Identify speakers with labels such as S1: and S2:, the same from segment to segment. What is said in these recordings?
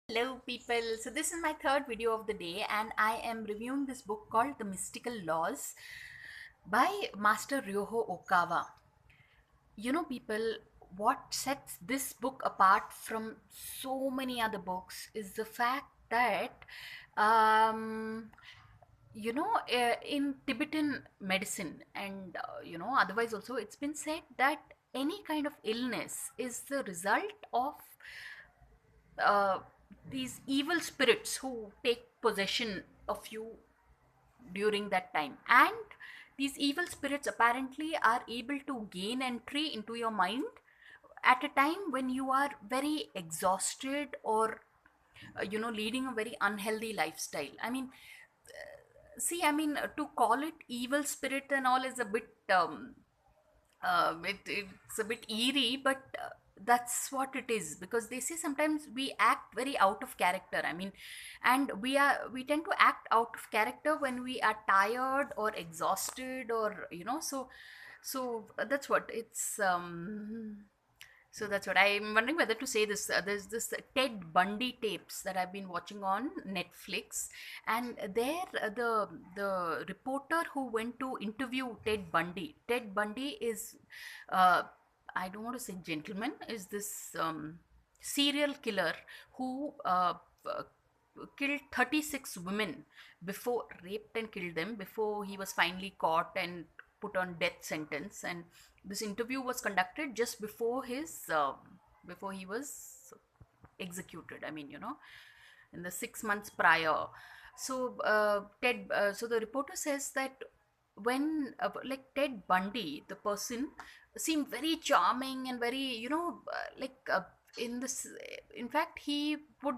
S1: Hello people, so this is my third video of the day and I am reviewing this book called The Mystical Laws by Master Ryuho Okawa. You know people, what sets this book apart from so many other books is the fact that um, in Tibetan medicine and otherwise also it's been said that any kind of illness is the result of uh, these evil spirits who take possession of you during that time, and these evil spirits apparently are able to gain entry into your mind at a time when you are very exhausted or leading a very unhealthy lifestyle. To call it evil spirit and all is a bit it's a bit eerie, but that's what it is, because they say sometimes we act very out of character. And we tend to act out of character when we are tired or exhausted, or that's what it's. So that's what I'm wondering whether to say this. There's this Ted Bundy tapes that I've been watching on Netflix, and there the reporter who went to interview Ted Bundy. Ted Bundy is, uh, I don't want to say gentleman, is this serial killer who uh, killed 36 women, before raped and killed them before he was finally caught and put on death sentence. And this interview was conducted just before before he was executed, in the 6 months prior. So the reporter says that when like Ted Bundy, the person, seemed very charming and very, in this in fact he would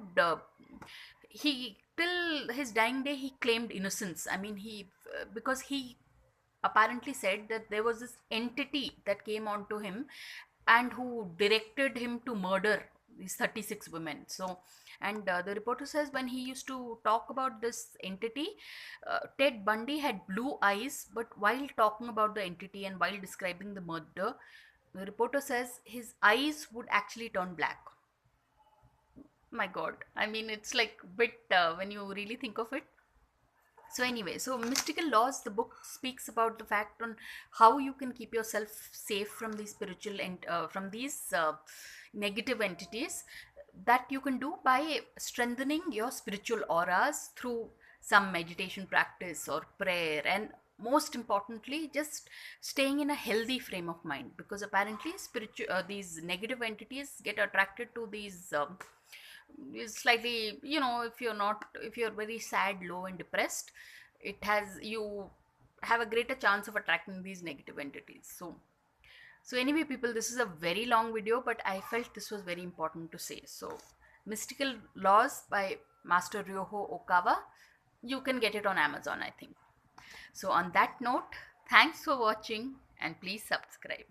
S1: he till his dying day he claimed innocence. He because he apparently said that there was this entity that came onto him and who directed him to murder these 36 women. And the reporter says when he used to talk about this entity, Ted Bundy had blue eyes, but while talking about the entity and while describing the murder, the reporter says his eyes would actually turn black. My god, it's like bit when you really think of it. So anyway, so Mystical Laws, the book speaks about the fact on how you can keep yourself safe from these spiritual and from these negative entities, that you can do by strengthening your spiritual auras through some meditation practice or prayer, and most importantly just staying in a healthy frame of mind, because apparently spiritual these negative entities get attracted to these is slightly, if you're very sad, low and depressed, you have a greater chance of attracting these negative entities. So anyway people, this is a very long video, but I felt this was very important to say. So Mystical Laws by Master Ryuho Okawa, you can get it on Amazon, I think. So on that note, thanks for watching and please subscribe.